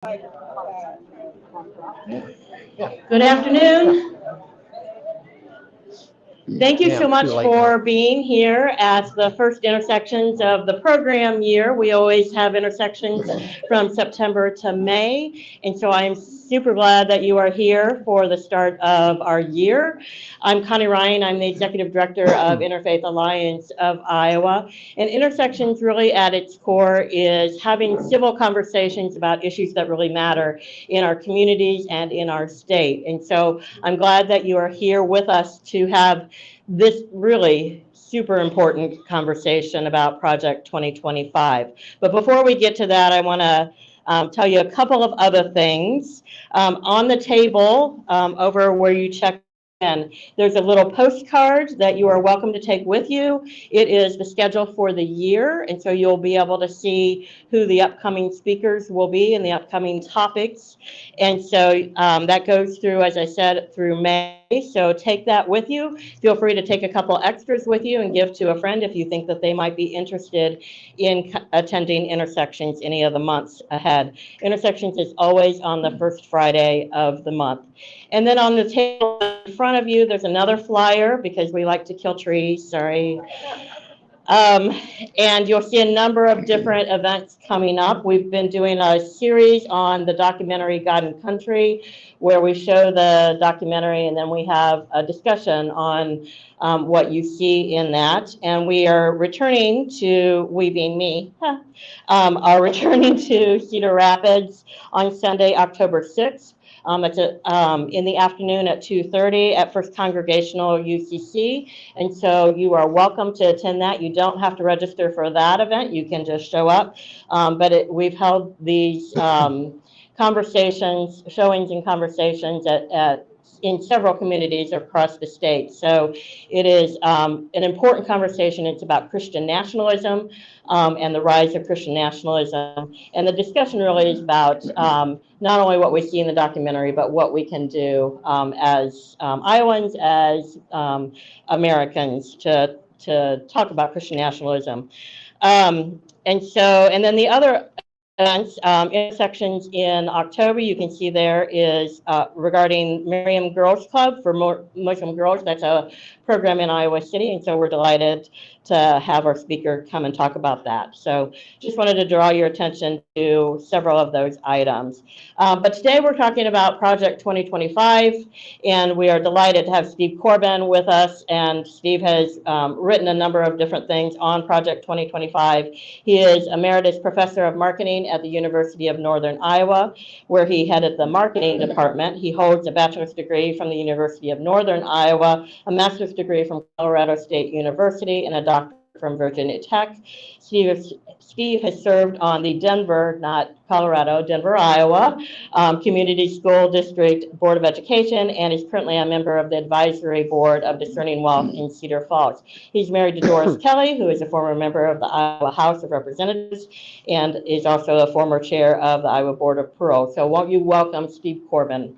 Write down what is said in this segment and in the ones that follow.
Good afternoon. Thank you so much for being here at the first intersections of the program year. We always have intersections from September to May, and so I'm super glad that you are here for the start of our year. I'm Connie Ryan. I'm the Executive Director of Interfaith Alliance of Iowa, and intersections really at its core is having civil conversations about issues that really matter in our communities and in our state. And so I'm glad that you are here with us to have this really super important conversation about Project 2025. But before we get to that, I want to tell you a couple of other things. On the table over where you check in, there's a little postcard that you are welcome to take with you. It is the schedule for the year, and so you'll be able to see who the upcoming speakers will be and the upcoming topics. And so that goes through, as I said, through May. So take that with you. Feel free to take a couple extras with you and give to a friend if you think that they might be interested in attending Intersections any of the months ahead. Intersections is always on the first Friday of the month. And then on the table in front of you, there's another flyer because we like to kill trees, sorry. And you'll see a number of different events coming up. We've been doing a series on the documentary God and Country, where we show the documentary and then we have a discussion on what you see in that. And we are returning to, we being me, are returning to Cedar Rapids on Sunday, October 6th. It's in the afternoon at 2:30 at First Congregational UCC. And so you are welcome to attend that. You don't have to register for that event. You can just show up. We've held these conversations, showings and conversations in several communities across the state. So it is an important conversation. It's about Christian nationalism and the rise of Christian nationalism. And the discussion really is about not only what we see in the documentary, but what we can do as Iowans, as Americans to talk about Christian nationalism. And then the other events, intersections in October, you can see there is regarding Miriam Girls Club for Muslim girls. That's a program in Iowa City, and so we're delighted to have our speaker come and talk about that. So just wanted to draw your attention to several of those items. But today we're talking about Project 2025, and we are delighted to have Steve Corbin with us. And Steve has written a number of different things on Project 2025. He is Emeritus Professor of Marketing at the University of Northern Iowa, where he headed the marketing department. He holds a bachelor's degree from the University of Northern Iowa, a master's degree from Colorado State University, and a doctorate from Virginia Tech. Steve has served on the Denver, not Colorado, Denver, Iowa, Community School District Board of Education, and is currently a member of the advisory board of Discerning Wealth in Cedar Falls. He's married to Doris Kelly, who is a former member of the Iowa House of Representatives and is also a former chair of the Iowa Board of Parole. So won't you welcome Steve Corbin?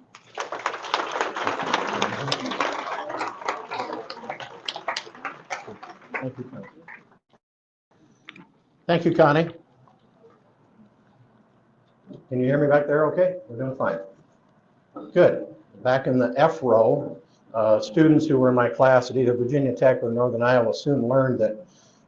Thank you, Connie. Thank you, Connie. Can you hear me back there okay? We're doing fine. Good. Back in the F row, students who were in my class at either Virginia Tech or Northern Iowa soon learned that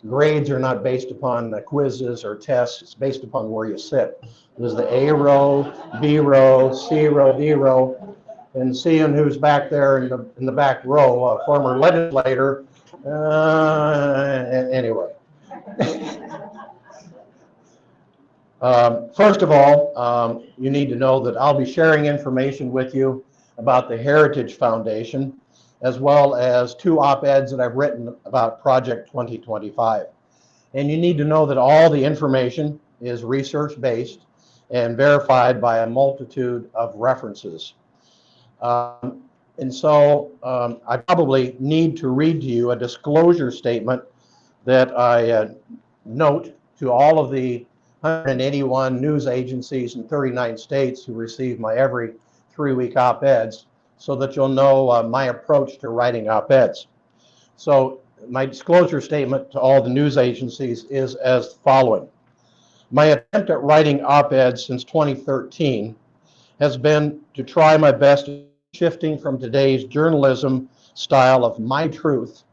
grades are not based upon quizzes or tests. It's based upon where you sit. There's the A row, B row, C row, D row, and seeing who's back there in the back row, a former legislator. Anyway. First of all, you need to know that I'll be sharing information with you about the Heritage Foundation, as well as 2 op-eds that I've written about Project 2025. And you need to know that all the information is research-based and verified by a multitude of references. And so I probably need to read to you a disclosure statement that I note to all of the 181 news agencies in 39 states who receive my every 3-week op-eds, so that you'll know my approach to writing op-eds. So my disclosure statement to all the news agencies is as following. My attempt at writing op-eds since 2013 has been to try my best shifting from today's journalism style of my truth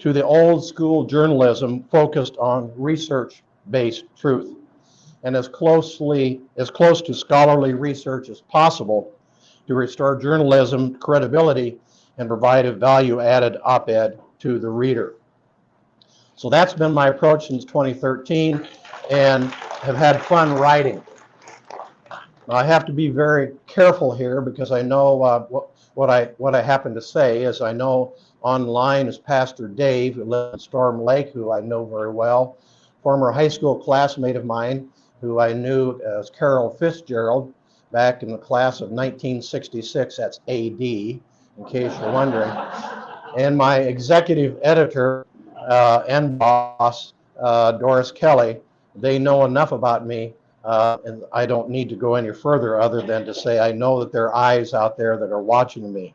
to the old school journalism focused on research-based truth, and as close to scholarly research as possible to restore journalism credibility and provide a value-added op-ed to the reader. So that's been my approach since 2013, and have had fun writing. Now, I have to be very careful here because I know what I happen to say is I know online is Pastor Dave, who lives in Storm Lake, who I know very well, former high school classmate of mine, who I knew as Carol Fitzgerald back in the class of 1966, that's AD, in case you're wondering, and my executive editor and boss, Doris Kelly. They know enough about me, and I don't need to go any further other than to say I know that there are eyes out there that are watching me.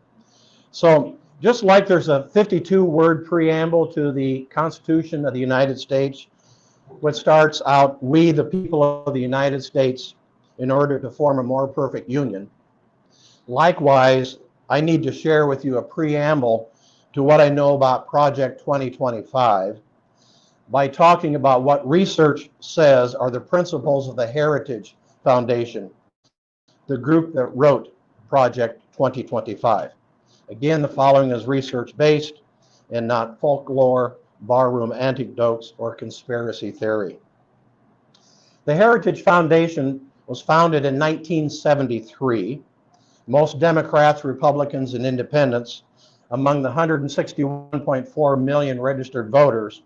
So just like there's a 52-word preamble to the Constitution of the United States, which starts out, "We, the people of the United States, in order to form a more perfect union." Likewise, I need to share with you a preamble to what I know about Project 2025 by talking about what research says are the principles of the Heritage Foundation, the group that wrote Project 2025. Again, the following is research-based and not folklore, barroom anecdotes, or conspiracy theory. The Heritage Foundation was founded in 1973. Most Democrats, Republicans, and Independents, among the 161.4 million registered voters,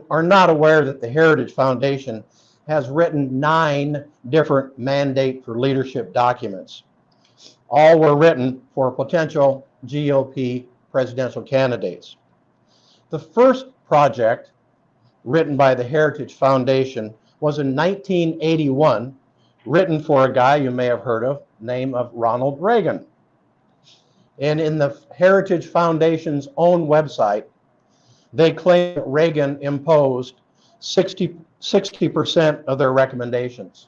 are not aware that the Heritage Foundation has written 9 different mandate for leadership documents. All were written for potential GOP presidential candidates. The first project written by the Heritage Foundation was in 1981, written for a guy you may have heard of, name of Ronald Reagan. And in the Heritage Foundation's own website, they claim that Reagan imposed 60% of their recommendations.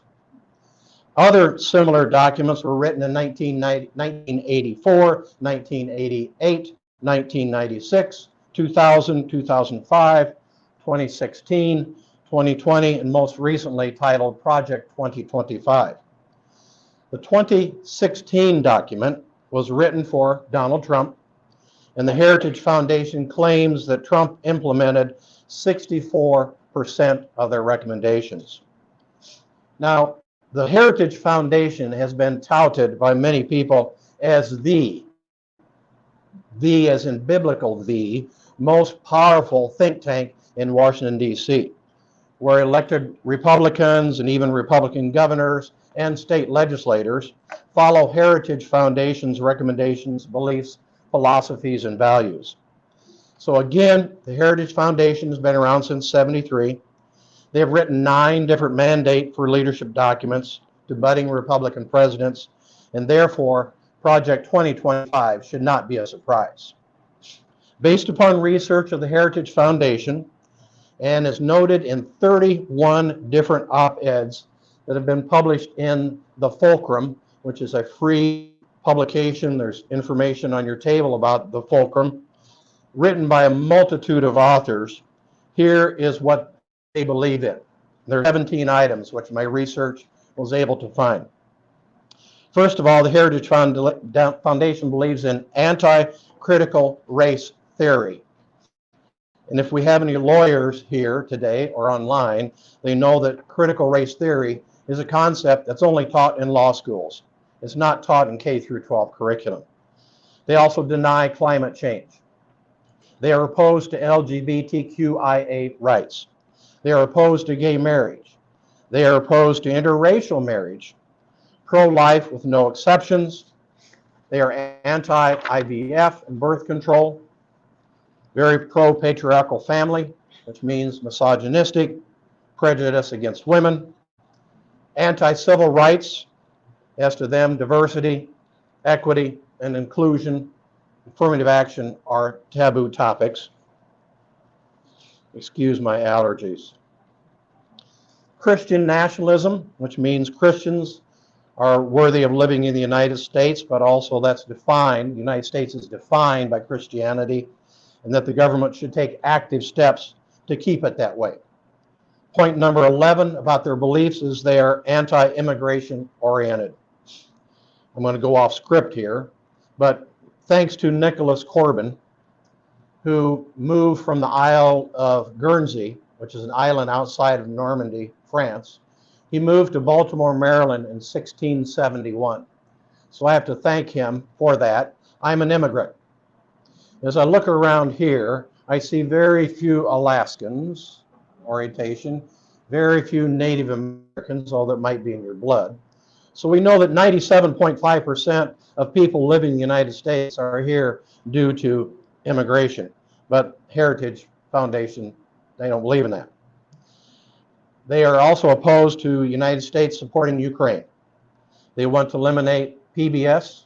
Other similar documents were written in 1984, 1988, 1996, 2000, 2005, 2016, 2020, and most recently titled Project 2025. The 2016 document was written for Donald Trump, and the Heritage Foundation claims that Trump implemented 64% of their recommendations. Now, the Heritage Foundation has been touted by many people as the as in biblical the, most powerful think tank in Washington, D.C., where elected Republicans and even Republican governors and state legislators follow Heritage Foundation's recommendations, beliefs, philosophies, and values. So again, the Heritage Foundation has been around since '73. They have written 9 different mandate for leadership documents to budding Republican presidents, and therefore Project 2025 should not be a surprise. Based upon research of the Heritage Foundation, and is noted in 31 different op-eds that have been published in the Fulcrum, which is a free publication. There's information on your table about the Fulcrum, written by a multitude of authors. Here is what they believe in. There are 17 items which my research was able to find. First of all, the Heritage Foundation believes in anti-critical race theory. And if we have any lawyers here today or online, they know that critical race theory is a concept that's only taught in law schools. It's not taught in K through 12 curriculum. They also deny climate change. They are opposed to LGBTQIA rights. They are opposed to gay marriage. They are opposed to interracial marriage, pro-life with no exceptions. They are anti-IVF and birth control, very pro-patriarchal family, which means misogynistic, prejudice against women, anti-civil rights, as to them, diversity, equity, and inclusion, affirmative action are taboo topics. Excuse my allergies. Christian nationalism, which means Christians are worthy of living in the United States, but also that's defined, the United States is defined by Christianity, and that the government should take active steps to keep it that way. Point number 11 about their beliefs is they are anti-immigration oriented. I'm going to go off script here, but thanks to Nicholas Corbin, who moved from the Isle of Guernsey, which is an island outside of Normandy, France. He moved to Baltimore, Maryland in 1671. So I have to thank him for that. I'm an immigrant. As I look around here, I see very few Alaskans, orientation, very few Native Americans, although it might be in your blood. So we know that 97.5% of people living in the United States are here due to immigration. But Heritage Foundation, they don't believe in that. They are also opposed to the United States supporting Ukraine. They want to eliminate PBS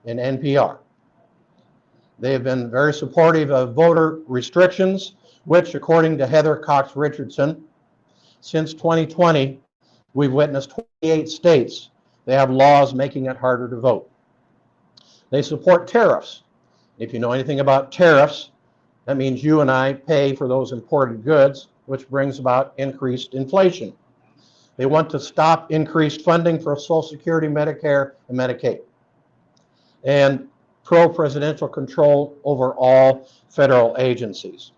and NPR. They have been very supportive of voter restrictions, which, according to Heather Cox Richardson, since 2020, we've witnessed 28 states. They have laws making it harder to vote. They support tariffs. If you know anything about tariffs, that means you and I pay for those imported goods, which brings about increased inflation. They want to stop increased funding for Social Security, Medicare, and Medicaid, and pro-presidential control over all federal agencies.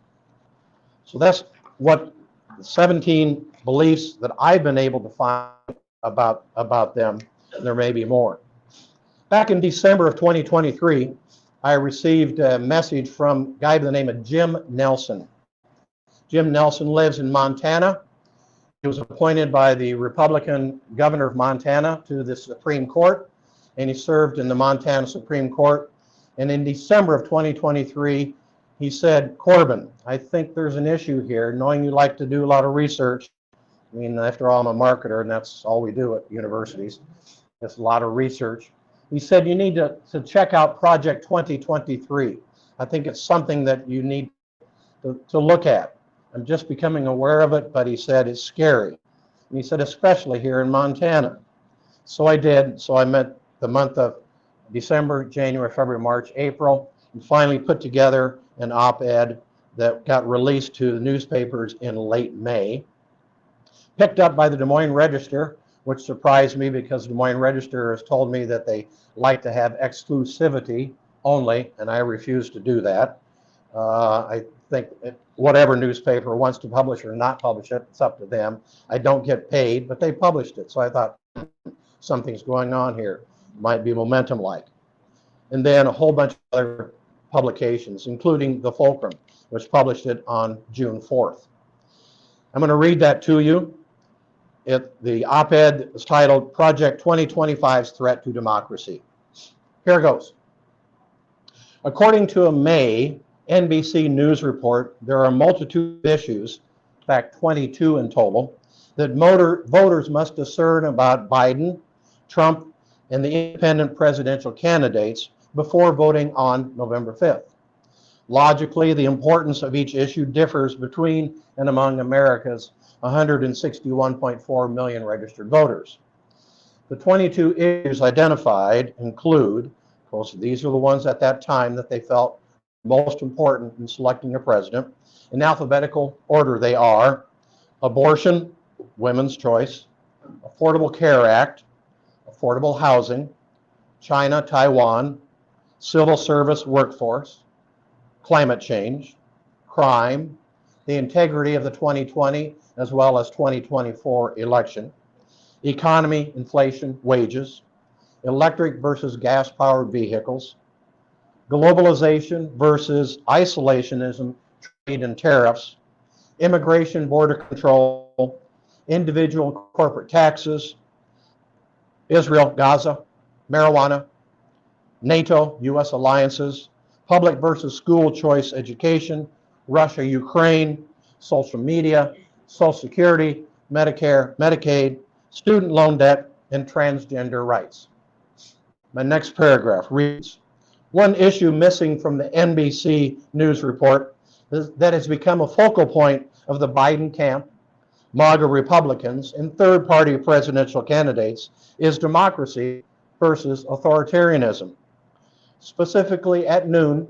So that's what 17 beliefs that I've been able to find about them. There may be more. Back in December of 2023, I received a message from a guy by the name of Jim Nelson. Jim Nelson lives in Montana. He was appointed by the Republican governor of Montana to the Supreme Court, and he served in the Montana Supreme Court. And in December of 2023, he said, "Corbin, I think there's an issue here, knowing you like to do a lot of research." I mean, after all, I'm a marketer, and that's all we do at universities. It's a lot of research. He said, "You need to check out Project 2023. I think it's something that you need to look at. I'm just becoming aware of it," but he said it's scary. And he said, especially here in Montana. So I did. So I met the month of December, January, February, March, April, and finally put together an op-ed that got released to the newspapers in late May. Picked up by the Des Moines Register, which surprised me because the Des Moines Register has told me that they like to have exclusivity only, and I refuse to do that. I think whatever newspaper wants to publish or not publish it, it's up to them. I don't get paid, but they published it, so I thought something's going on here. Might be momentum-like. And then a whole bunch of other publications, including the Fulcrum, which published it on June 4th. I'm going to read that to you. The op-ed is titled Project 2025's Threat to Democracy. Here it goes. According to a May NBC News report, there are a multitude of issues, in fact 22 in total, that voters must discern about Biden, Trump, and the independent presidential candidates before voting on November 5th. Logically, the importance of each issue differs between and among America's 161.4 million registered voters. The 22 issues identified include, of course, these are the ones at that time that they felt most important in selecting a president. In alphabetical order, they are abortion, women's choice, Affordable Care Act, affordable housing, China, Taiwan, civil service workforce, climate change, crime, the integrity of the 2020 as well as 2024 election, economy, inflation, wages, electric versus gas-powered vehicles, globalization versus isolationism, trade and tariffs, immigration, border control, individual corporate taxes, Israel, Gaza, marijuana, NATO, U.S. alliances, public versus school choice education, Russia, Ukraine, social media, Social Security, Medicare, Medicaid, student loan debt, and transgender rights. My next paragraph reads, one issue missing from the NBC News report that has become a focal point of the Biden camp, MAGA Republicans, and third-party presidential candidates is democracy versus authoritarianism. Specifically at noon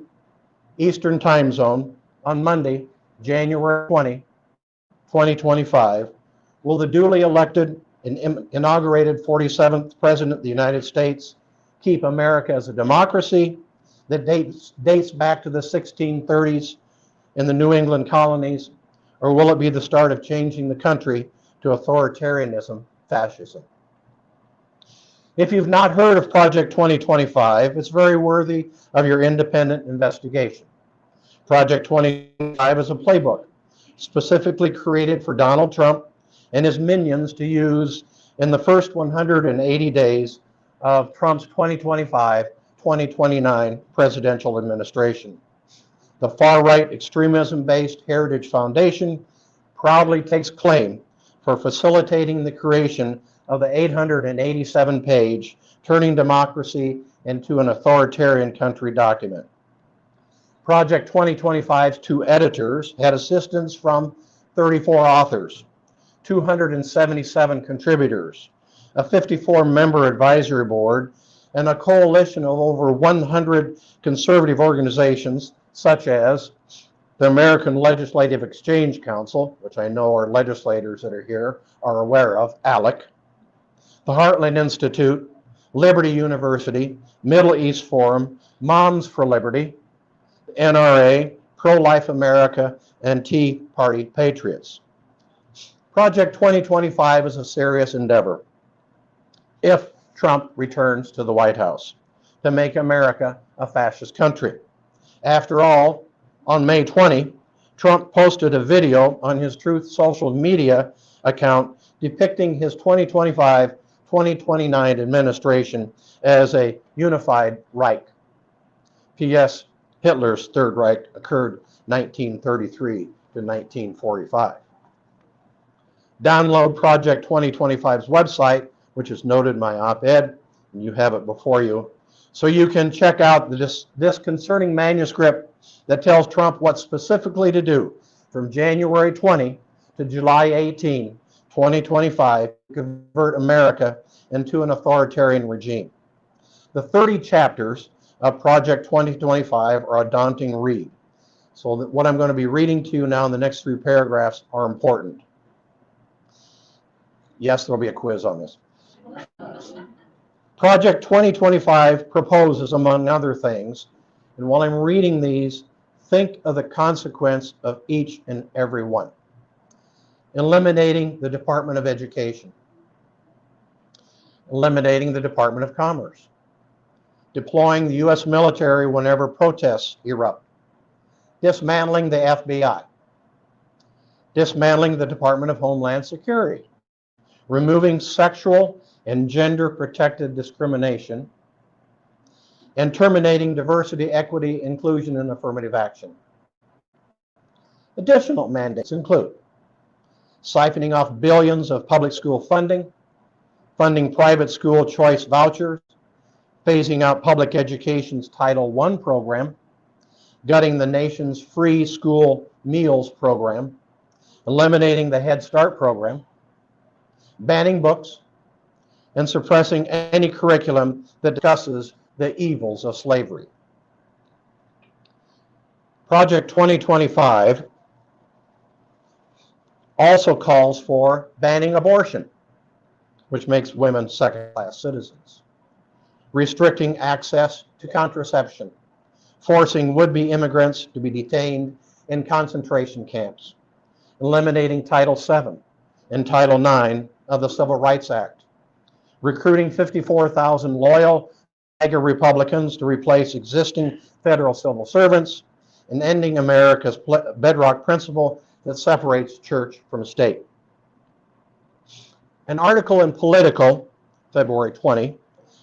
Eastern Time Zone on Monday, January 20, 2025, will the duly elected and inaugurated 47th President of the United States keep America as a democracy that dates back to the 1630s in the New England colonies, or will it be the start of changing the country to authoritarianism, fascism? If you've not heard of Project 2025, it's very worthy of your independent investigation. Project 2025 is a playbook specifically created for Donald Trump and his minions to use in the first 180 days of Trump's 2025-2029 presidential administration. The far-right extremism-based Heritage Foundation proudly takes claim for facilitating the creation of the 887-page Turning Democracy into an Authoritarian Country document. Project 2025's 2 editors had assistance from 34 authors, 277 contributors, a 54-member advisory board, and a coalition of over 100 conservative organizations such as the American Legislative Exchange Council, which I know our legislators that are here are aware of, ALEC, the Heartland Institute, Liberty University, Middle East Forum, Moms for Liberty, NRA, Pro-Life America, and Tea Party Patriots. Project 2025 is a serious endeavor, if Trump returns to the White House, to make America a fascist country. After all, on May 20, Trump posted a video on his Truth social media account depicting his 2025-2029 administration as a unified Reich. P.S. Hitler's Third Reich occurred 1933 to 1945. Download Project 2025's website, which is noted in my op-ed, and you have it before you, so you can check out this concerning manuscript that tells Trump what specifically to do from January 20 to July 18, 2025, to convert America into an authoritarian regime. The 30 chapters of Project 2025 are a daunting read. So what I'm going to be reading to you now in the next 3 paragraphs are important. Yes, there'll be a quiz on this. Project 2025 proposes, among other things, and while I'm reading these, think of the consequence of each and every one. Eliminating the Department of Education. Eliminating the Department of Commerce. Deploying the U.S. military whenever protests erupt. Dismantling the FBI. Dismantling the Department of Homeland Security. Removing sexual and gender-protected discrimination, and terminating diversity, equity, inclusion, and affirmative action. Additional mandates include siphoning off billions of public school funding, funding private school choice vouchers, phasing out public education's Title I program, gutting the nation's free school meals program, eliminating the Head Start program, banning books, and suppressing any curriculum that discusses the evils of slavery. Project 2025 also calls for banning abortion, which makes women second-class citizens, restricting access to contraception, forcing would-be immigrants to be detained in concentration camps, eliminating Title VII and Title IX of the Civil Rights Act, recruiting 54,000 loyal MAGA Republicans to replace existing federal civil servants, and ending America's bedrock principle that separates church from state. An article in Political, February 20,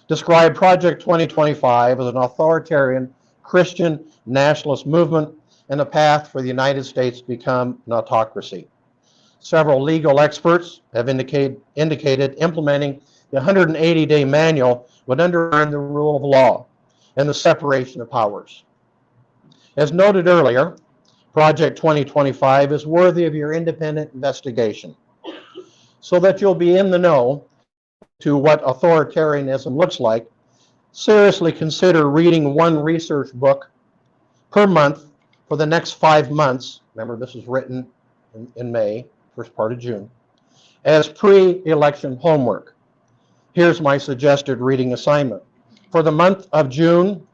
described Project 2025 as an authoritarian Christian nationalist movement and a path for the United States to become an autocracy. Several legal experts have indicated implementing the 180-day manual would undermine the rule of law and the separation of powers. As noted earlier, Project 2025 is worthy of your independent investigation. So that you'll be in the know to what authoritarianism looks like, seriously consider reading one research book per month for the next 5 months. Remember, this is written in May, first part of June, as pre-election homework. Here's my suggested reading assignment. For the month of June,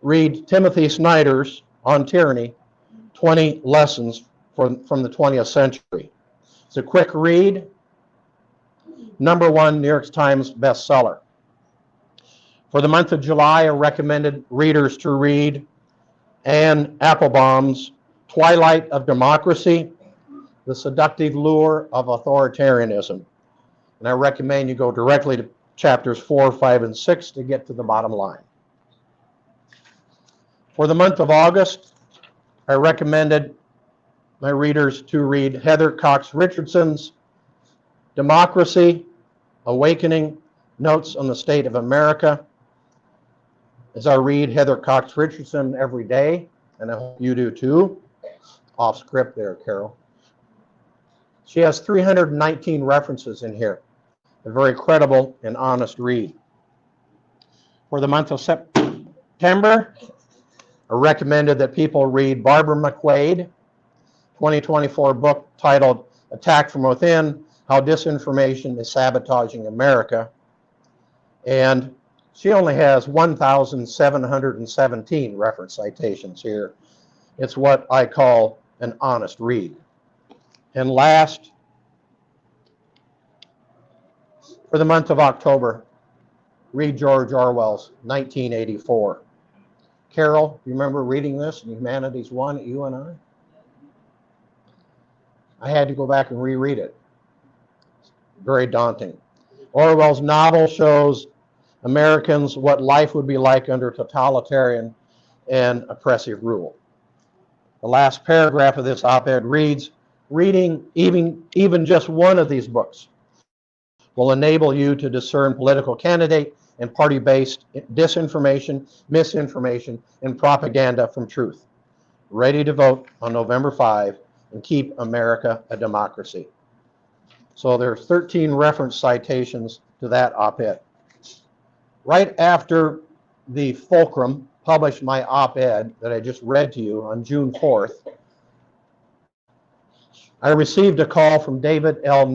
read Timothy Snyder's On Tyranny, 20 Lessons from the 20th Century. It's a quick read, #1 New York Times bestseller. For the month of July, I recommended readers to read Anne Applebaum's Twilight of Democracy, The Seductive Lure of Authoritarianism. And I recommend you go directly to chapters 4, 5, and 6 to get to the bottom line. For the month of August, I recommended my readers to read Heather Cox Richardson's Democracy, Awakening, Notes on the State of America. As I read Heather Cox Richardson every day, and I hope you do too. Off script there, Carol. She has 319 references in here. A very credible and honest read. For the month of September, I recommended that people read Barbara McQuaid, 2024 book titled Attack from Within, How Disinformation is Sabotaging America. And she only has 1,717 reference citations here. It's what I call an honest read. And last, for the month of October, read George Orwell's 1984. Carol, you remember reading this in Humanities 1 at UNI? I had to go back and reread it. Very daunting. Orwell's novel shows Americans what life would be like under totalitarian and oppressive rule. The last paragraph of this op-ed reads, reading even just one of these books will enable you to discern political candidate and party-based disinformation, misinformation, and propaganda from truth. Ready to vote on November 5 and keep America a democracy. So there's 13 reference citations to that op-ed. Right after the Fulcrum published my op-ed that I just read to you on June 4th, I received a call from David L.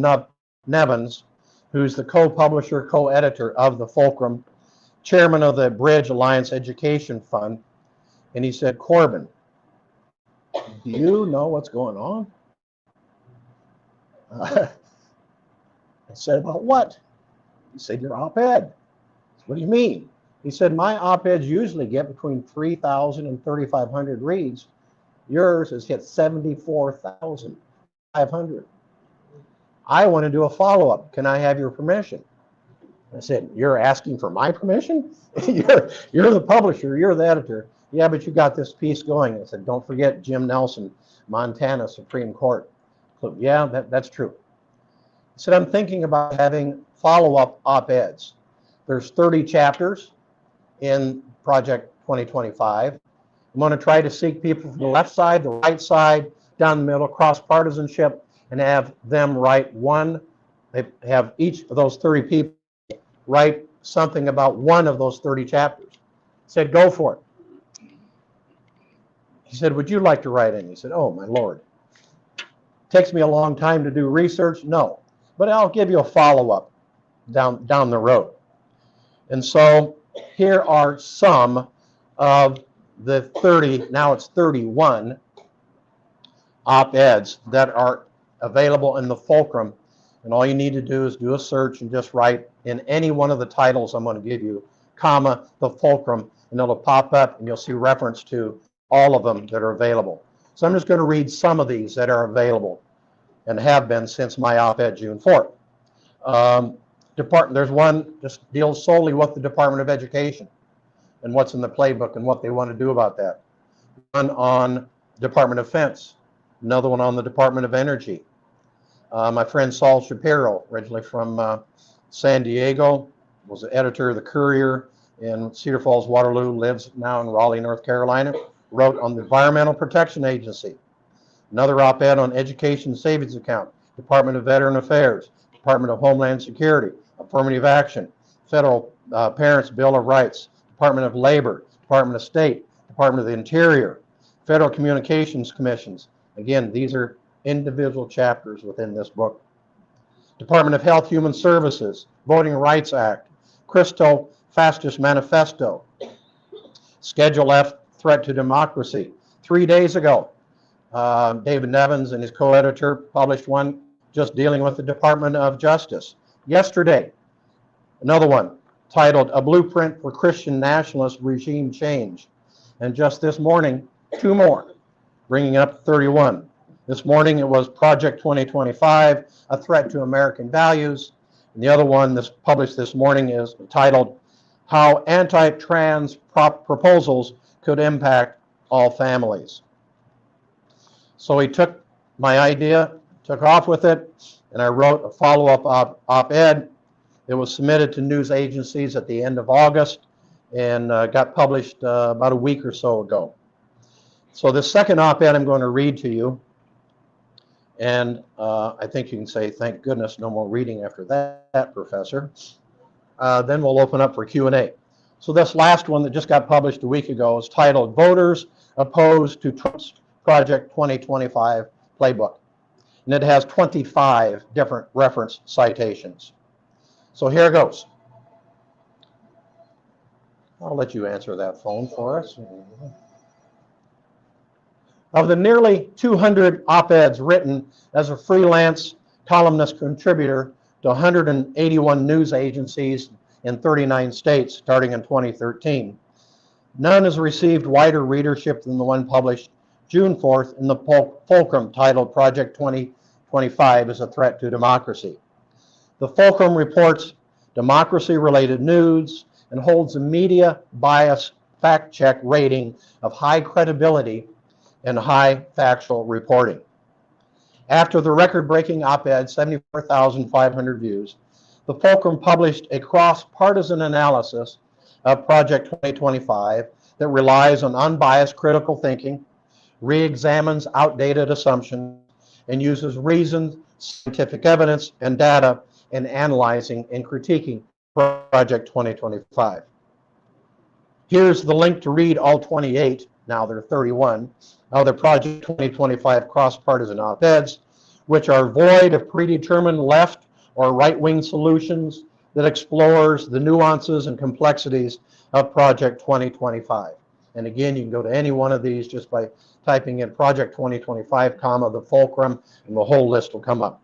Nevins, who's the co-publisher, co-editor of the Fulcrum, chairman of the Bridge Alliance Education Fund, and he said, Corbin, do you know what's going on? I said, about what? He said, your op-ed. What do you mean? He said, my op-eds usually get between 3,000 and 3,500 reads. Yours has hit 74,500. I want to do a follow-up. Can I have your permission? I said, you're asking for my permission? you're the publisher, you're the editor. Yeah, but you got this piece going. I said, don't forget Jim Nelson, Montana Supreme Court. So, yeah, that's true. I said, I'm thinking about having follow-up op-eds. There's 30 chapters in Project 2025. I'm going to try to seek people from the left side, the right side, down the middle, cross-partisanship, and have them write have each of those 30 people write something about one of those 30 chapters. I said, go for it. He said, would you like to write any? He said, oh, my Lord. Takes me a long time to do research? No. But I'll give you a follow-up down the road. And so here are some of the 30, now it's 31 op-eds that are available in the Fulcrum. And all you need to do is do a search and just write in any one of the titles I'm going to give you, comma, the Fulcrum, and it'll pop up and you'll see reference to all of them that are available. So I'm just going to read some of these that are available and have been since my op-ed June 4th. There's one just deals solely with the Department of Education and what's in the playbook and what they want to do about that. One on Department of Defense, another one on the Department of Energy. My friend Saul Shapiro, originally from San Diego, was the editor of the Courier in Cedar Falls, Waterloo, lives now in Raleigh, North Carolina, wrote on the Environmental Protection Agency. Another op-ed on education savings account, Department of Veteran Affairs, Department of Homeland Security, Affirmative Action, Federal Parents' Bill of Rights, Department of Labor, Department of State, Department of the Interior, Federal Communications Commissions. Again, these are individual chapters within this book. Department of Health, Human Services, Voting Rights Act, Christo Fascist Manifesto, Schedule F, Threat to Democracy. 3 days ago, David Nevins and his co-editor published one just dealing with the Department of Justice. Yesterday, another one titled A Blueprint for Christian Nationalist Regime Change. And just this morning, 2 more, bringing up 31. This morning it was Project 2025, A Threat to American Values. And the other one that's published this morning is titled How Anti-Trans Proposals Could Impact All Families. So he took my idea, took off with it, and I wrote a follow-up op-ed. It was submitted to news agencies at the end of August and got published about a week or so ago. So the second op-ed I'm going to read to you, and I think you can say, thank goodness, no more reading after that, Professor. Then we'll open up for Q&A. So this last one that just got published a week ago is titled Voters Opposed to Trump's Project 2025 Playbook. And it has 25 different reference citations. So here goes. I'll let you answer that phone for us. Of the nearly 200 op-eds written as a freelance columnist contributor to 181 news agencies in 39 states starting in 2013, none has received wider readership than the one published June 4th in the Fulcrum titled Project 2025 is a Threat to Democracy. The Fulcrum reports democracy-related news and holds a media bias fact-check rating of high credibility and high factual reporting. After the record-breaking op-ed, 74,500 views, the Fulcrum published a cross-partisan analysis of Project 2025 that relies on unbiased critical thinking, re-examines outdated assumptions, and uses reasoned scientific evidence and data in analyzing and critiquing Project 2025. Here's the link to read all 28, now there are 31, of the Project 2025 cross-partisan op-eds, which are void of predetermined left or right-wing solutions that explores the nuances and complexities of Project 2025. And again, you can go to any one of these just by typing in Project 2025, comma, the Fulcrum, and the whole list will come up.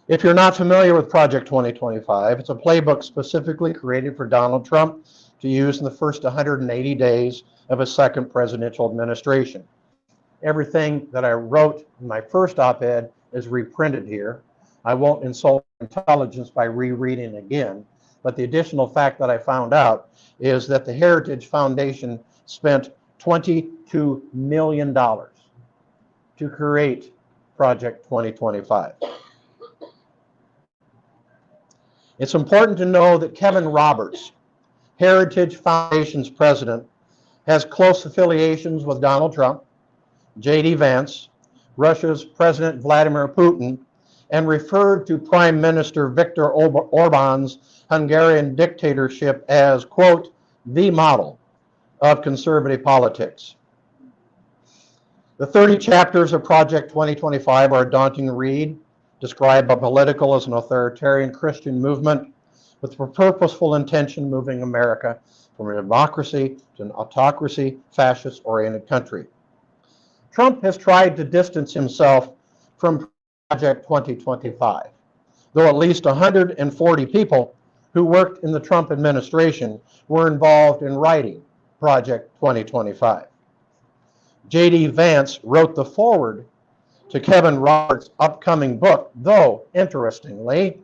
If you're not familiar with Project 2025, it's a playbook specifically created for Donald Trump to use in the first 180 days of his second presidential administration. Everything that I wrote in my first op-ed is reprinted here. I won't insult intelligence by rereading again, but the additional fact that I found out is that the Heritage Foundation spent $22 million to create Project 2025. It's important to know that Kevin Roberts, Heritage Foundation's president, has close affiliations with Donald Trump, J.D. Vance, Russia's President Vladimir Putin, and referred to Prime Minister Viktor Orban's Hungarian dictatorship as, quote, the model of conservative politics. The 30 chapters of Project 2025 are a daunting read, described by political as an authoritarian Christian movement with the purposeful intention moving America from a democracy to an autocracy, fascist-oriented country. Trump has tried to distance himself from Project 2025, though at least 140 people who worked in the Trump administration were involved in writing Project 2025. J.D. Vance wrote the foreword to Kevin Roberts' upcoming book, though, interestingly,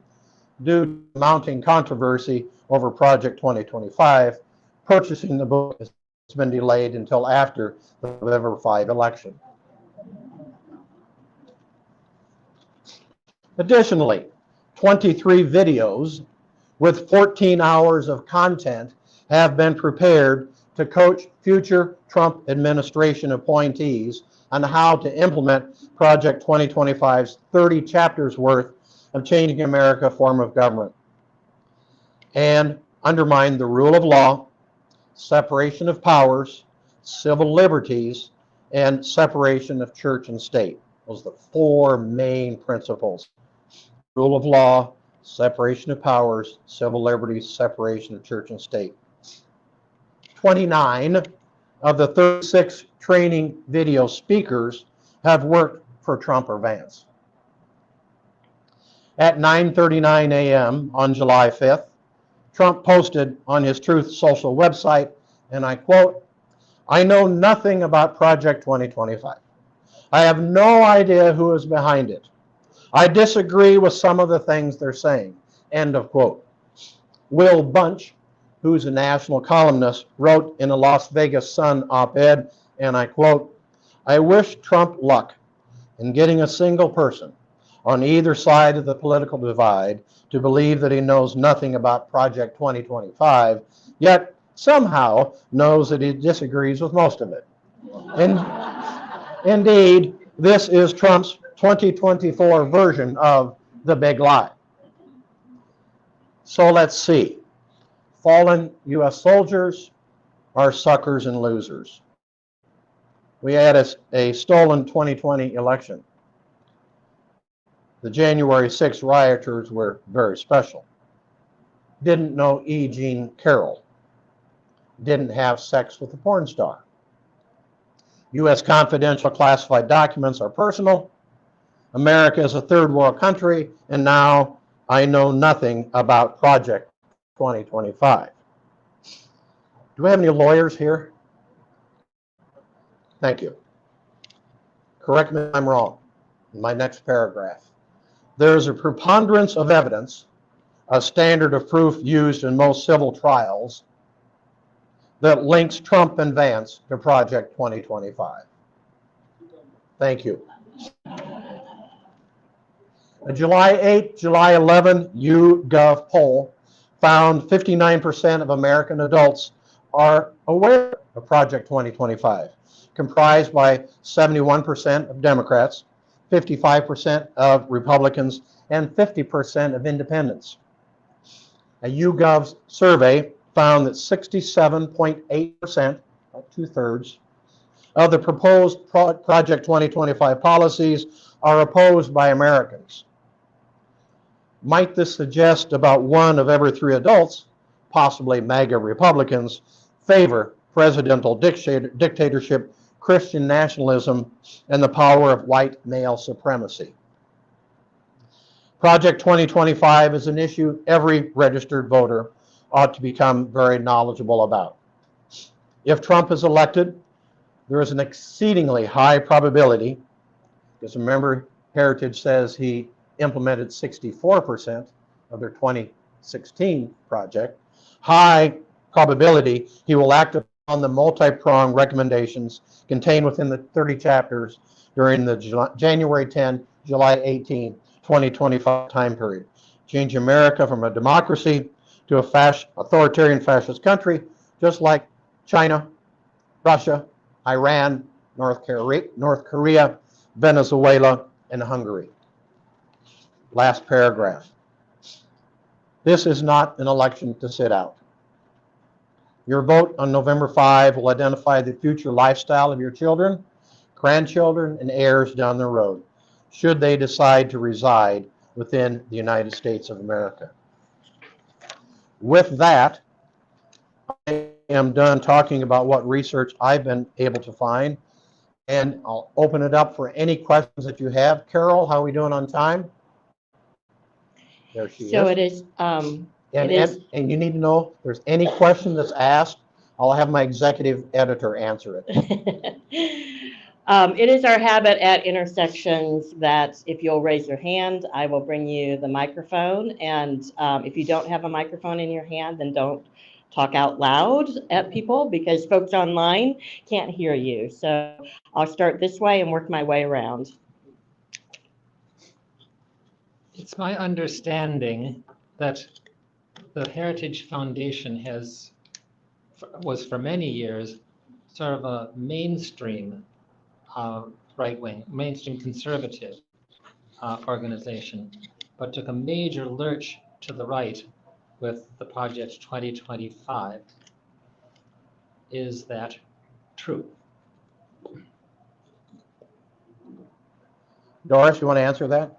due to mounting controversy over Project 2025, purchasing the book has been delayed until after the November 5 election. Additionally, 23 videos with 14 hours of content have been prepared to coach future Trump administration appointees on how to implement Project 2025's 30 chapters worth of Changing America form of government and undermine the rule of law, separation of powers, civil liberties, and separation of church and state. Those are the four main principles. Rule of law, separation of powers, civil liberties, separation of church and state. 29 of the 36 training video speakers have worked for Trump or Vance. At 9:39 a.m. on July 5th, Trump posted on his Truth Social website, and I quote, "I know nothing about Project 2025. I have no idea who is behind it. I disagree with some of the things they're saying." End of quote. Will Bunch, who's a national columnist, wrote in a Las Vegas Sun op-ed, and I quote, "I wish Trump luck in getting a single person on either side of the political divide to believe that he knows nothing about Project 2025, yet somehow knows that he disagrees with most of it." And indeed, this is Trump's 2024 version of the big lie. So let's see. Fallen U.S. soldiers are suckers and losers. We had a stolen 2020 election. The January 6th rioters were very special. Didn't know E. Jean Carroll. Didn't have sex with a porn star. U.S. confidential classified documents are personal. America is a third world country, and now I know nothing about Project 2025. Do we have any lawyers here? Thank you. Correct me if I'm wrong. In my next paragraph. There is a preponderance of evidence, a standard of proof used in most civil trials, that links Trump and Vance to Project 2025. Thank you. A July 8, July 11 YouGov poll found 59% of American adults are aware of Project 2025, comprised by 71% of Democrats, 55% of Republicans, and 50% of independents. A YouGov survey found that 67.8%, about two-thirds, of the proposed Project 2025 policies are opposed by Americans. Might this suggest about 1 of every 3 adults, possibly MAGA Republicans, favor presidential dictatorship, Christian nationalism, and the power of white male supremacy? Project 2025 is an issue every registered voter ought to become very knowledgeable about. If Trump is elected, there is an exceedingly high probability, because remember, Heritage says he implemented 64% of their 2016 project, high probability he will act upon the multi-pronged recommendations contained within the 30 chapters during the January 10, July 18, 2025 time period. Change America from a democracy to a authoritarian fascist country, just like China, Russia, Iran, North Korea, Venezuela, and Hungary. Last paragraph. This is not an election to sit out. Your vote on November 5 will identify the future lifestyle of your children, grandchildren, and heirs down the road, should they decide to reside within the United States of America. With that, I am done talking about what research I've been able to find, and I'll open it up for any questions that you have. Carol, how are we doing on time? There she is. So it is. And you need to know if there's any question that's asked, I'll have my executive editor answer it. It is our habit at intersections that if you'll raise your hand, I will bring you the microphone. And if you don't have a microphone in your hand, then don't talk out loud at people because folks online can't hear you. So I'll start this way and work my way around. It's my understanding that the Heritage Foundation was for many years sort of a mainstream right-wing, mainstream conservative organization, but took a major lurch to the right with the Project 2025. Is that true? Doris, you want to answer that?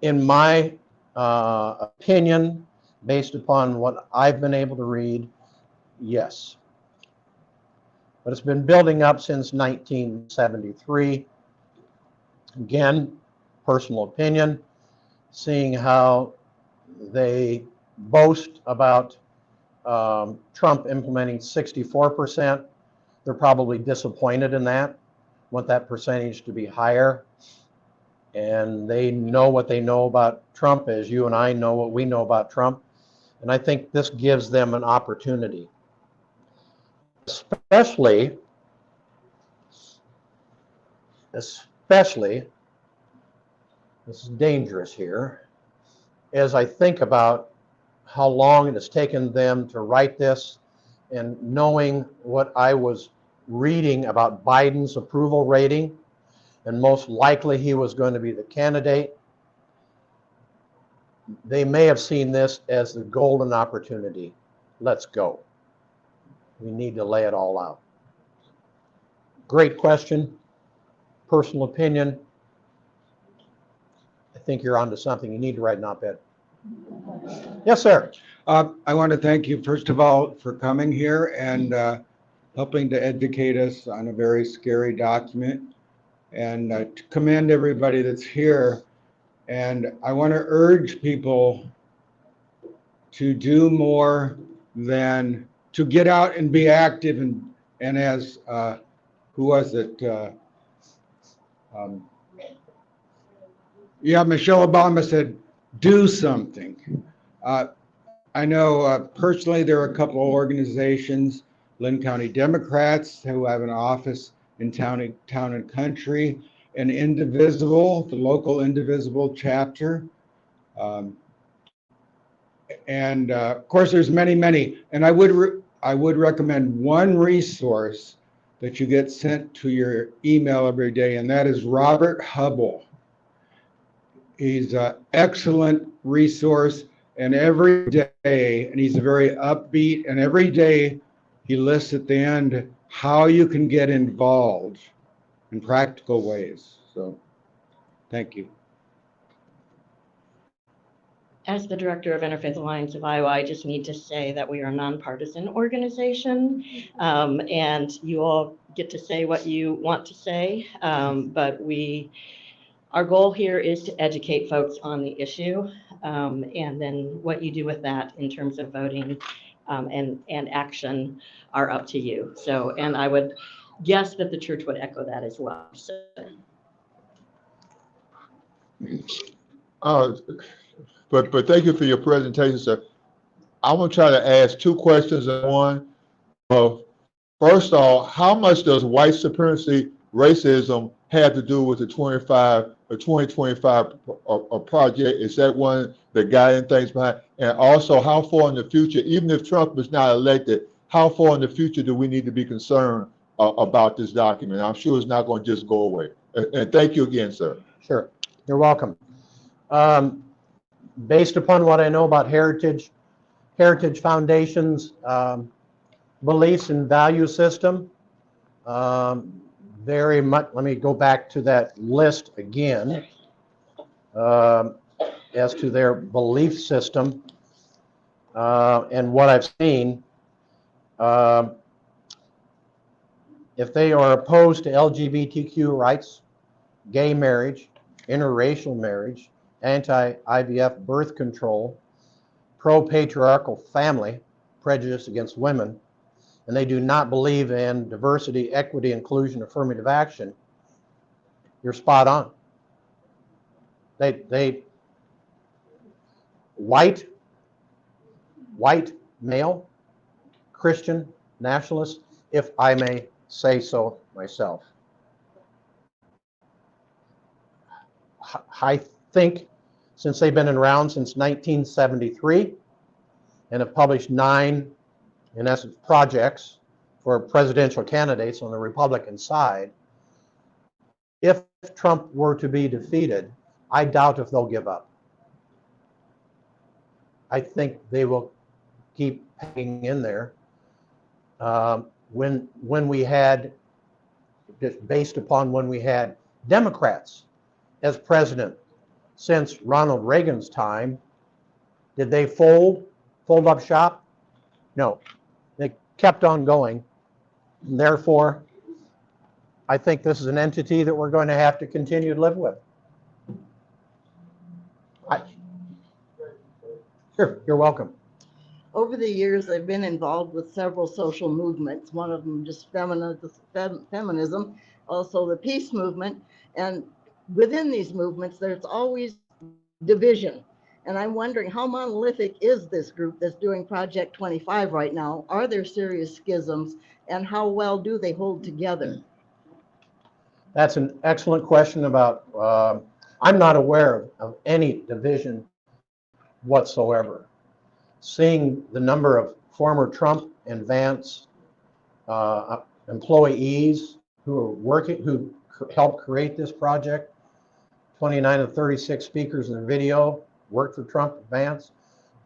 In my opinion, based upon what I've been able to read, yes. But it's been building up since 1973. Again, personal opinion, seeing how they boast about Trump implementing 64%. They're probably disappointed in that, want that percentage to be higher. And they know what they know about Trump, as you and I know what we know about Trump. And I think this gives them an opportunity. Especially, this is dangerous here, as I think about how long it has taken them to write this, and knowing what I was reading about Biden's approval rating, and most likely he was going to be the candidate, they may have seen this as the golden opportunity. Let's go. We need to lay it all out. Great question. Personal opinion. I think you're onto something. You need to write an op-ed. Yes, sir. I want to thank you, first of all, for coming here and helping to educate us on a very scary document, and to commend everybody that's here. And I want to urge people to do more than to get out and be active. And as, who was it? Yeah, Michelle Obama said, do something. I know personally there are a couple of organizations, Lynn County Democrats, who have an office in Town and Country, and Indivisible, the local Indivisible chapter. And of course, there's many. And I would recommend one resource that you get sent to your email every day, and that is Robert Hubble. He's an excellent resource, and every day, and he's very upbeat, and every day he lists at the end how you can get involved in practical ways. So, thank you. As the director of Interfaith Alliance of Iowa, I just need to say that we are a nonpartisan organization, and you all get to say what you want to say, but our goal here is to educate folks on the issue, and then what you do with that in terms of voting and action are up to you. So, and I would guess that the church would echo that as well. So. But thank you for your presentation, sir. I want to try to ask two questions in one. First of all, how much does white supremacy, racism have to do with the 2025 project? Is that one the guiding things behind? And also, how far in the future, even if Trump is not elected, how far in the future do we need to be concerned about this document? I'm sure it's not going to just go away. And thank you again, sir. Sure. You're welcome. Based upon what I know about Heritage Foundation's beliefs and value system, very much, let me go back to that list again, as to their belief system, and what I've seen. If they are opposed to LGBTQ rights, gay marriage, interracial marriage, anti-IVF birth control, pro-patriarchal family, prejudice against women, and they do not believe in diversity, equity, inclusion, affirmative action, you're spot on. They white male, Christian nationalist, if I may say so myself. I think since they've been around since 1973 and have published 9, in essence, projects for presidential candidates on the Republican side, if Trump were to be defeated, I doubt if they'll give up. I think they will keep hanging in there. When we had, just based upon when we had Democrats as president since Ronald Reagan's time, did they fold up shop? No, they kept on going. And therefore, I think this is an entity that we're going to have to continue to live with. Sure, you're welcome. Over the years, I've been involved with several social movements, one of them just feminism, also the peace movement. And within these movements, there's always division. And I'm wondering, how monolithic is this group that's doing Project 25 right now? Are there serious schisms, and how well do they hold together? That's an excellent question about, I'm not aware of any division whatsoever. Seeing the number of former Trump and Vance employees who are working, who helped create this project, 29 of 36 speakers in the video worked for Trump and Vance.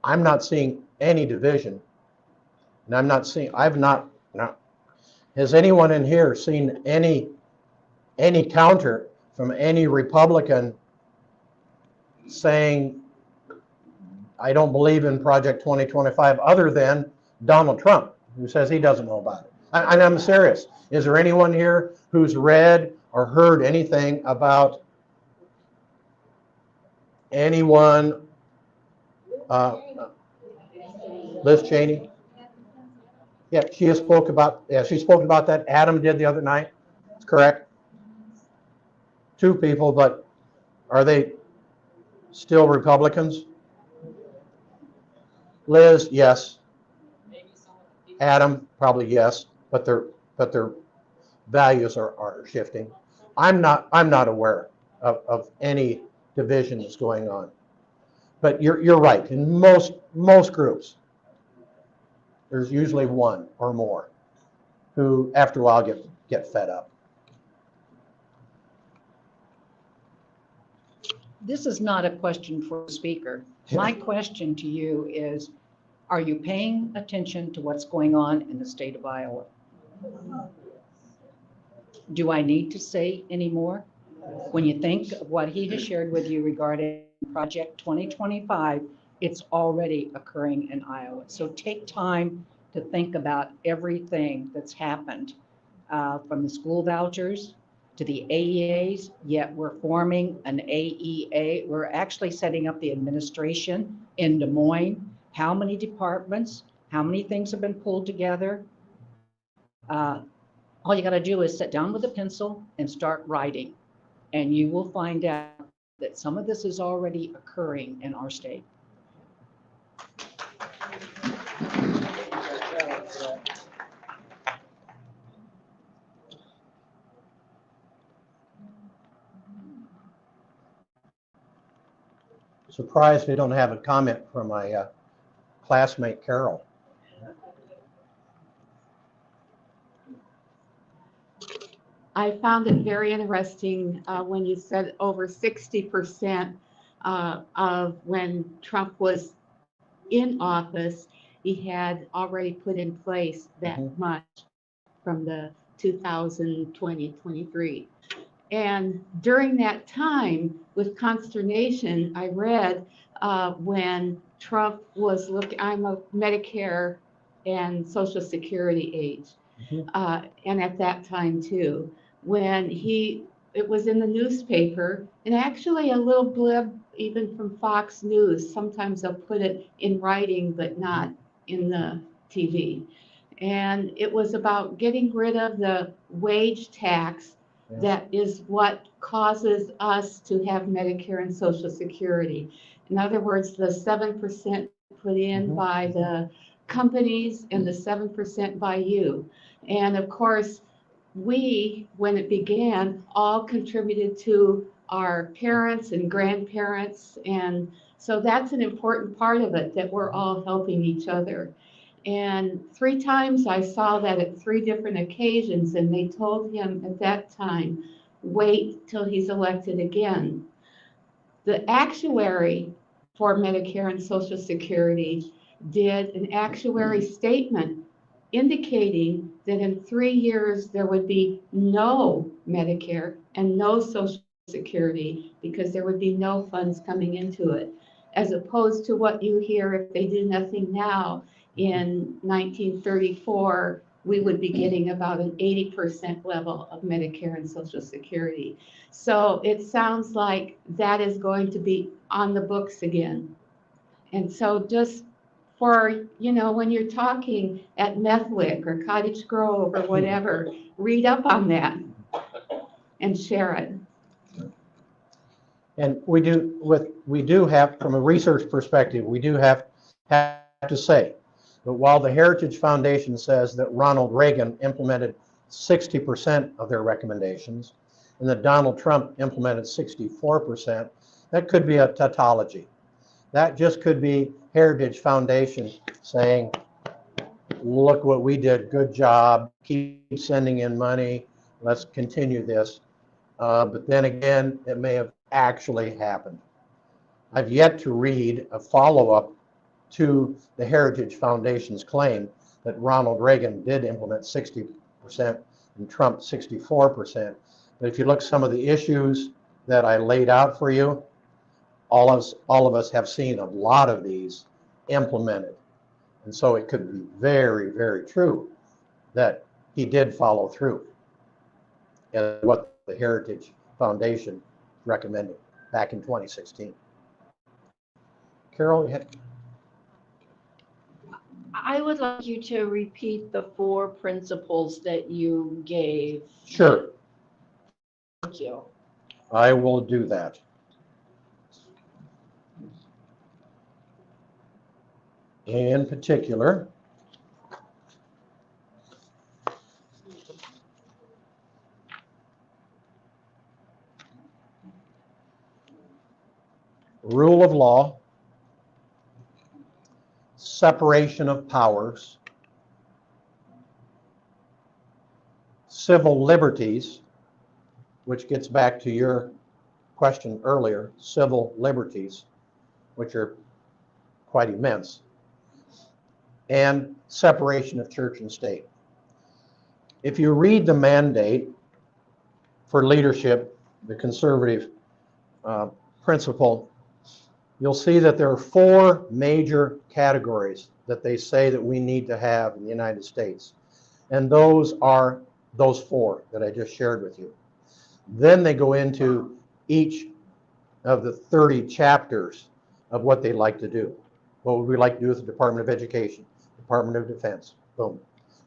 I'm not seeing any division. And I'm not seeing, no. Has anyone in here seen any counter from any Republican saying, I don't believe in Project 2025, other than Donald Trump, who says he doesn't know about it? And I'm serious. Is there anyone here who's read or heard anything about anyone, Liz Cheney? Yeah, she spoke about that. Adam did the other night. That's correct. 2 people, but are they still Republicans? Liz, yes. Adam, probably yes, but their values are shifting. I'm not aware of any division that's going on. But you're right. In most groups, there's usually one or more who, after a while, get fed up. This is not a question for the speaker. My question to you is, are you paying attention to what's going on in the state of Iowa? Do I need to say any more? When you think of what he has shared with you regarding Project 2025, it's already occurring in Iowa. So take time to think about everything that's happened, from the school vouchers to the AEAs, yet we're forming an AEA. We're actually setting up the administration in Des Moines. How many departments, how many things have been pulled together? All you got to do is sit down with a pencil and start writing, and you will find out that some of this is already occurring in our state. Surprised we don't have a comment from my classmate Carol. I found it very interesting when you said over 60% of when Trump was in office, he had already put in place that much from the 2020-23. And during that time, with consternation, I read when Trump was I'm a Medicare and Social Security age, and at that time too, when it was in the newspaper, and actually a little blib even from Fox News. Sometimes they'll put it in writing, but not in the TV. And it was about getting rid of the wage tax. That is what causes us to have Medicare and Social Security. In other words, the 7% put in by the companies and the 7% by you. And of course, we, when it began, all contributed to our parents and grandparents. And so that's an important part of it, that we're all helping each other. And 3 times I saw that at 3 different occasions, and they told him at that time, wait till he's elected again. The actuary for Medicare and Social Security did an actuary statement indicating that in 3 years there would be no Medicare and no Social Security because there would be no funds coming into it, as opposed to what you hear if they do nothing now. In 1934, we would be getting about an 80% level of Medicare and Social Security. So it sounds like that is going to be on the books again. And so just for, when you're talking at Methwick or Cottage Grove or whatever, read up on that and share it. And we do have, from a research perspective, we do have to say that while the Heritage Foundation says that Ronald Reagan implemented 60% of their recommendations and that Donald Trump implemented 64%, that could be a tautology. That just could be Heritage Foundation saying, look what we did, good job, keep sending in money, let's continue this. But then again, it may have actually happened. I've yet to read a follow-up to the Heritage Foundation's claim that Ronald Reagan did implement 60% and Trump 64%. But if you look at some of the issues that I laid out for you, all of us have seen a lot of these implemented. And so it could be very, very true that he did follow through and what the Heritage Foundation recommended back in 2016. Carol, you had... I would like you to repeat the 4 principles that you gave. Sure. Thank you. I will do that. In particular, rule of law, separation of powers, civil liberties, which gets back to your question earlier, civil liberties, which are quite immense, and separation of church and state. If you read the mandate for leadership, the conservative principle, you'll see that there are 4 major categories that they say that we need to have in the United States. And those are those 4 that I just shared with you. Then they go into each of the 30 chapters of what they'd like to do. What would we like to do with the Department of Education, Department of Defense, boom.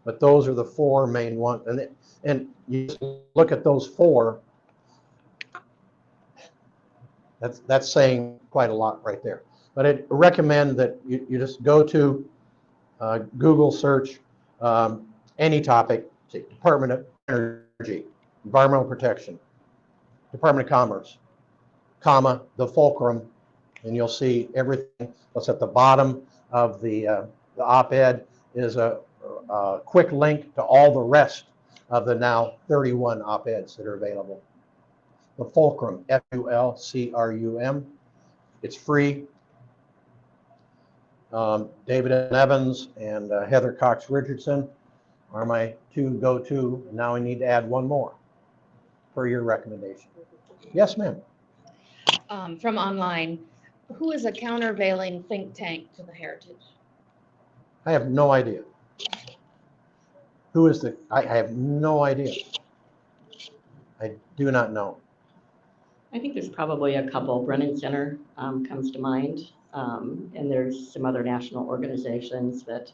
But those are the 4 main ones. And you look at those 4, that's saying quite a lot right there. But I'd recommend that you just go to Google search any topic, say Department of Energy, Environmental Protection, Department of Commerce, comma, the fulcrum, and you'll see everything. What's at the bottom of the op-ed is a quick link to all the rest of the now 31 op-eds that are available. The fulcrum, Fulcrum. It's free. David Evans and Heather Cox Richardson are my 2 go-to. Now I need to add 1 more for your recommendation. Yes, ma'am. From online, who is a countervailing think tank to the Heritage? I have no idea. Who is the, I have no idea. I do not know. I think there's probably a couple. Brennan Center comes to mind, and there's some other national organizations that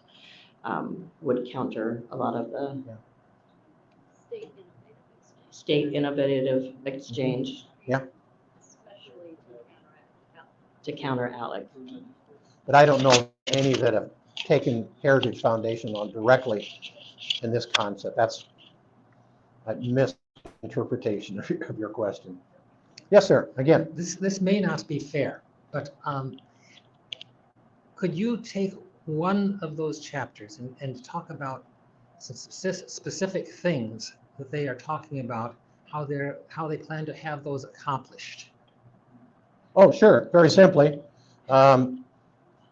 would counter a lot of the state innovative exchange. Yeah. Especially To counter ALEC. But I don't know any that have taken Heritage Foundation on directly in this concept. That's a misinterpretation of your question. Yes, sir. Again. This may not be fair, but could you take one of those chapters and talk about some specific things that they are talking about, how they plan to have those accomplished? Oh, sure, very simply.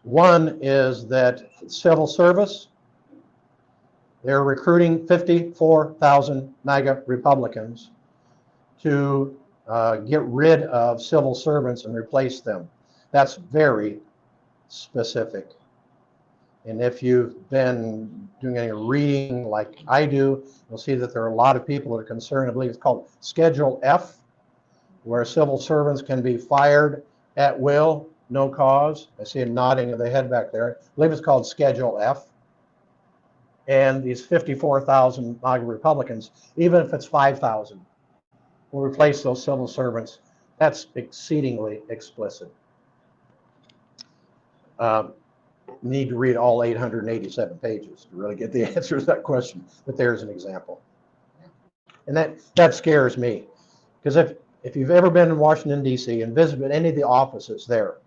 One is that civil service, they're recruiting 54,000 MAGA Republicans to get rid of civil servants and replace them. That's very specific. And if you've been doing any reading like I do, you'll see that there are a lot of people that are concerned. I believe it's called Schedule F, where civil servants can be fired at will, no cause. I see a nodding of the head back there. I believe it's called Schedule F. And these 54,000 MAGA Republicans, even if it's 5,000, will replace those civil servants. That's exceedingly explicit. Need to read all 887 pages to really get the answer to that question, but there's an example. And that scares me, because if you've ever been in Washington, D.C. and visited any of the offices there,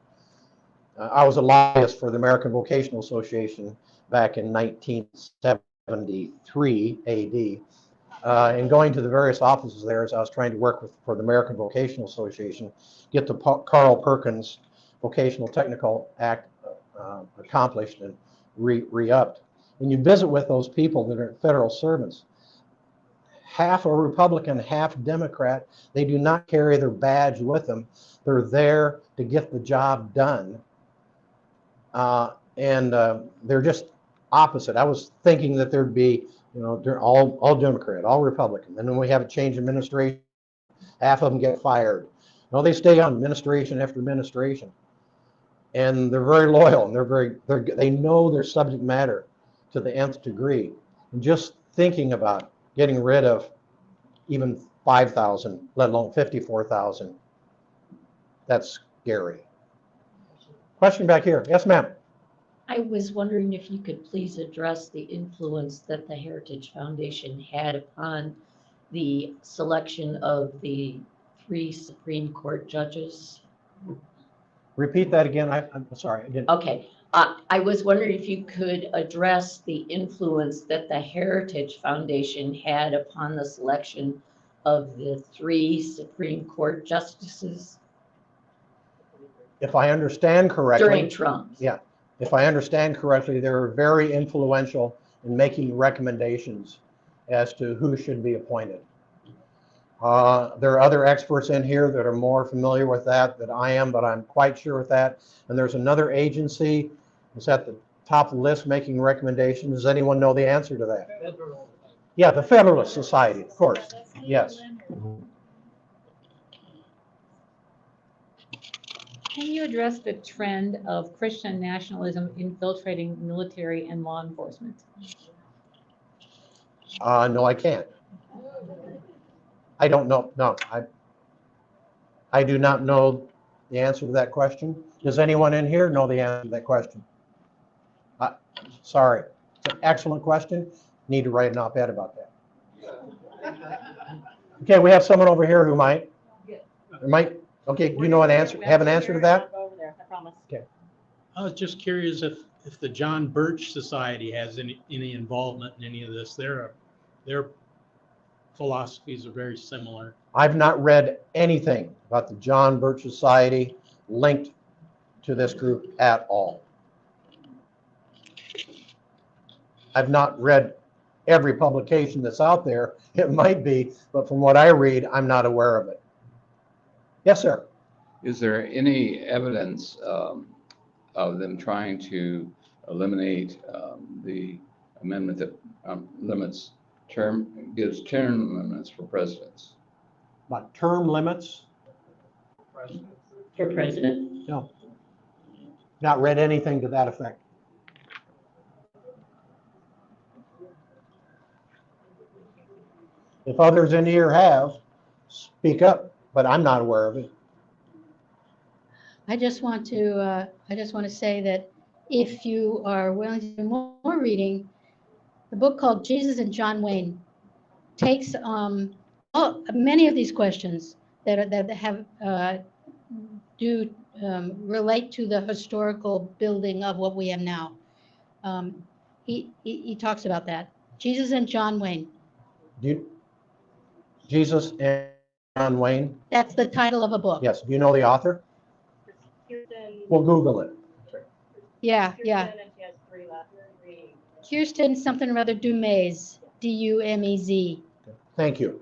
I was a lobbyist for the American Vocational Association back in 1973 AD. And going to the various offices there as I was trying to work for the American Vocational Association, get the Carl Perkins Vocational Technical Act accomplished and re-upped. When you visit with those people that are federal servants, half are Republican, half Democrat. They do not carry their badge with them. They're there to get the job done. And they're just opposite. I was thinking that there'd be, they're all Democrat, all Republican. And then we have a change in administration, half of them get fired. No, they stay on administration after administration. And they're very loyal, and they know their subject matter to the nth degree. And just thinking about getting rid of even 5,000, let alone 54,000, that's scary. Question back here. Yes, ma'am. I was wondering if you could please address the influence that the Heritage Foundation had upon the selection of the 3 Supreme Court judges. Repeat that again. I'm sorry. I didn't. Okay. I was wondering if you could address the influence that the Heritage Foundation had upon the selection of the 3 Supreme Court justices If I understand correctly. during Trump. Yeah. If I understand correctly, they were very influential in making recommendations as to who should be appointed. There are other experts in here that are more familiar with that than I am, but I'm quite sure with that. And there's another agency that's at the top of the list making recommendations. Does anyone know the answer to that? Yeah, the Federalist Society, of course. Yes. Can you address the trend of Christian nationalism infiltrating military and law enforcement? No, I can't. I don't know. No, I do not know the answer to that question. Does anyone in here know the answer to that question? Sorry. It's an excellent question. Need to write an op-ed about that. Okay, we have someone over here who might. Okay, do you know an answer? Have an answer to that? Okay. I was just curious if the John Birch Society has any involvement in any of this. Their philosophies are very similar. I've not read anything about the John Birch Society linked to this group at all. I've not read every publication that's out there. It might be, but from what I read, I'm not aware of it. Yes, sir. Is there any evidence of them trying to eliminate the amendment that gives term limits for presidents? About term limits? For president? No. Not read anything to that effect. If others in here have, speak up, but I'm not aware of it. I just want to say that if you are willing to do more reading, the book called Jesus and John Wayne takes many of these questions that have relate to the historical building of what we have now. He talks about that. Jesus and John Wayne. Jesus and John Wayne? That's the title of a book. Yes. Do you know the author? We'll Google it. Yeah. Kirsten something or other Dumez, D-U-M-E-Z. Thank you.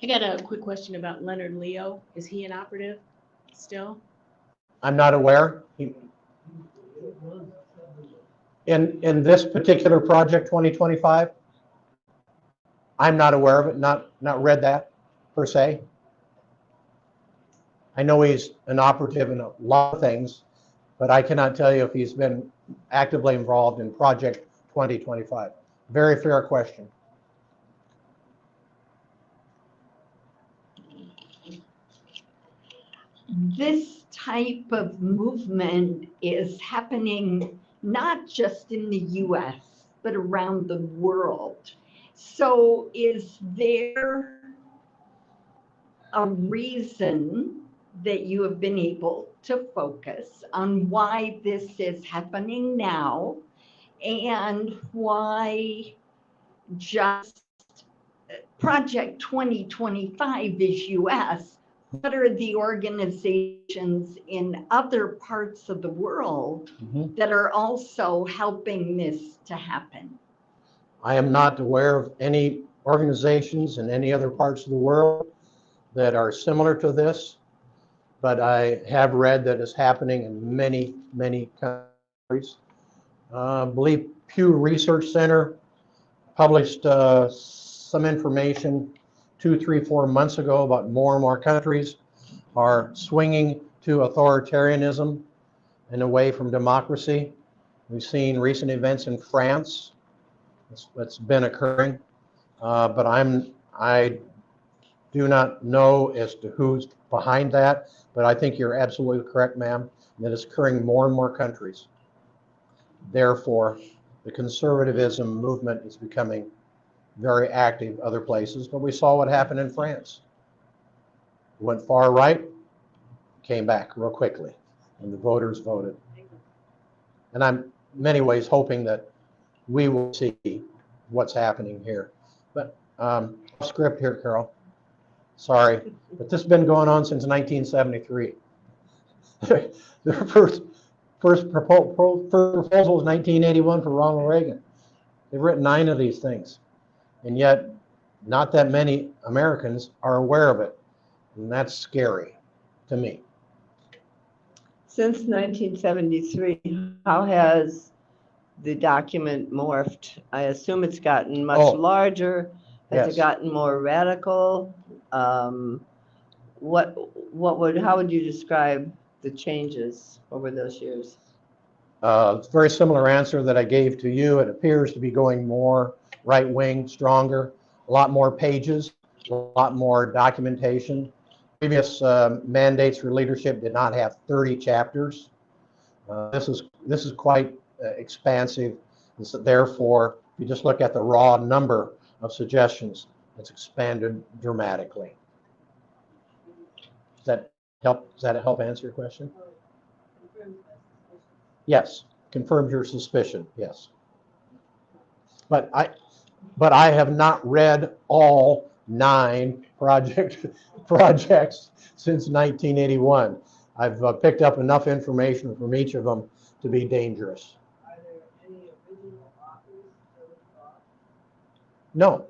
I got a quick question about Leonard Leo. Is he an operative still? I'm not aware. In this particular project, 2025, I'm not aware of it, not read that per se. I know he's an operative in a lot of things, but I cannot tell you if he's been actively involved in project 2025. Very fair question. This type of movement is happening not just in the US, but around the world. So is there a reason that you have been able to focus on why this is happening now and why just Project 2025 is US? What are the organizations in other parts of the world that are also helping this to happen? I am not aware of any organizations in any other parts of the world that are similar to this, but I have read that it's happening in many, many countries. I believe Pew Research Center published some information 2, 3, 4 months ago about more and more countries are swinging to authoritarianism and away from democracy. We've seen recent events in France that's been occurring, but I do not know as to who's behind that, but I think you're absolutely correct, ma'am, that it's occurring in more and more countries. Therefore, the conservatism movement is becoming very active other places, but we saw what happened in France. It went far right, came back real quickly, and the voters voted. And I'm in many ways hoping that we will see what's happening here. But script here, Carol. Sorry, but this has been going on since 1973. The first proposal was 1981 for Ronald Reagan. They've written 9 of these things, and yet not that many Americans are aware of it, and that's scary to me. Since 1973, how has the document morphed? I assume it's gotten much larger. Has it gotten more radical? How would you describe the changes over those years? It's a very similar answer that I gave to you. It appears to be going more right-wing, stronger, a lot more pages, a lot more documentation. Previous mandates for leadership did not have 30 chapters. This is quite expansive. Therefore, if you just look at the raw number of suggestions, it's expanded dramatically. Does that help answer your question? Yes, confirms your suspicion. Yes, but I have not read all 9 projects since 1981. I've picked up enough information from each of them to be dangerous. No,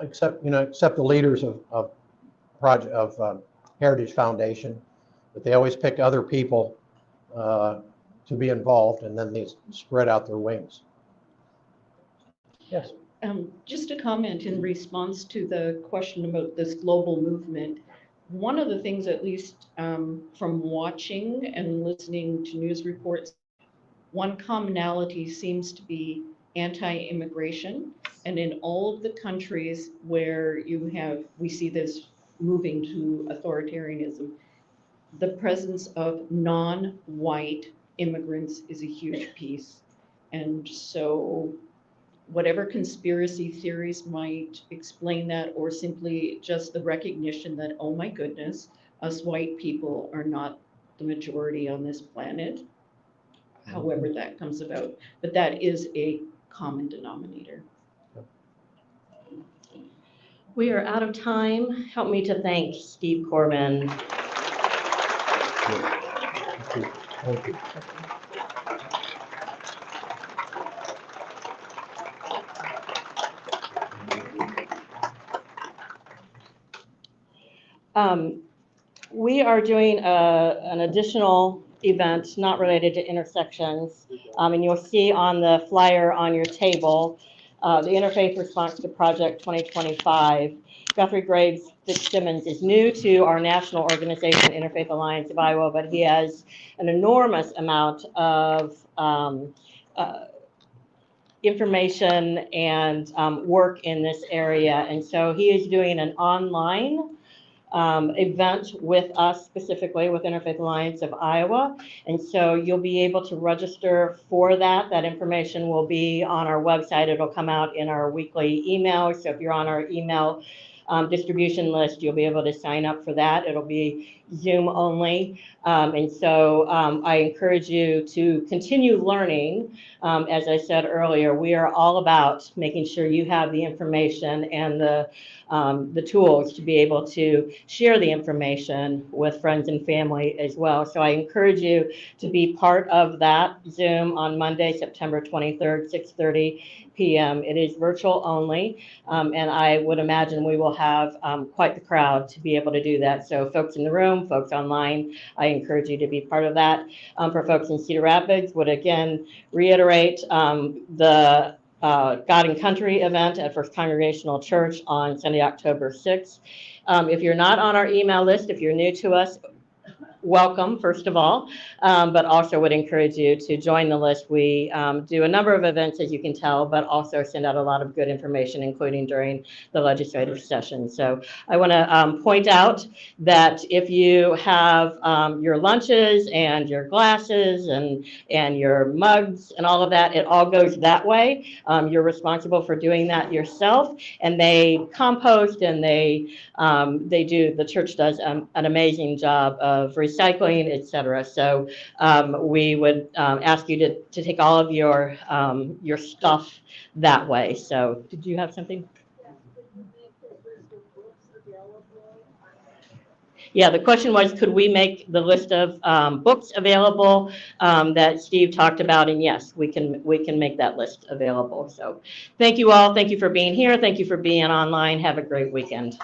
except the leaders of Heritage Foundation, but they always pick other people to be involved, and then they spread out their wings. Yes. Just a comment in response to the question about this global movement. One of the things, at least from watching and listening to news reports, one commonality seems to be anti-immigration. And in all of the countries where we see this moving to authoritarianism, the presence of non-white immigrants is a huge piece. And so whatever conspiracy theories might explain that, or simply just the recognition that, oh my goodness, us white people are not the majority on this planet, however that comes about. But that is a common denominator. We are out of time. Help me to thank Steve Corbin. Thank you. We are doing an additional event not related to intersections, and you'll see on the flyer on your table the Interfaith response to Project 2025. Guthrie Graves Fitzsimmons is new to our national organization, Interfaith Alliance of Iowa, but he has an enormous amount of information and work in this area. And so he is doing an online event with us, specifically with Interfaith Alliance of Iowa. And so you'll be able to register for that. That information will be on our website. It'll come out in our weekly email. So if you're on our email distribution list, you'll be able to sign up for that. It'll be Zoom only. And so I encourage you to continue learning. As I said earlier, we are all about making sure you have the information and the tools to be able to share the information with friends and family as well. So I encourage you to be part of that Zoom on Monday, September 23rd, 6:30 p.m. It is virtual only, and I would imagine we will have quite the crowd to be able to do that. So folks in the room, folks online, I encourage you to be part of that. For folks in Cedar Rapids, would again reiterate the God and Country event at First Congregational Church on Sunday, October 6th. If you're not on our email list, if you're new to us, welcome, first of all, but also would encourage you to join the list. We do a number of events, as you can tell, but also send out a lot of good information, including during the legislative session. So I want to point out that if you have your lunches and your glasses and your mugs and all of that, it all goes that way. You're responsible for doing that yourself, and they compost and the church does an amazing job of recycling, etc. So we would ask you to take all of your stuff that way. So did you have something? Yeah, the question was, could we make the list of books available that Steve talked about? And yes, we can make that list available. So thank you all. Thank you for being here. Thank you for being online. Have a great weekend.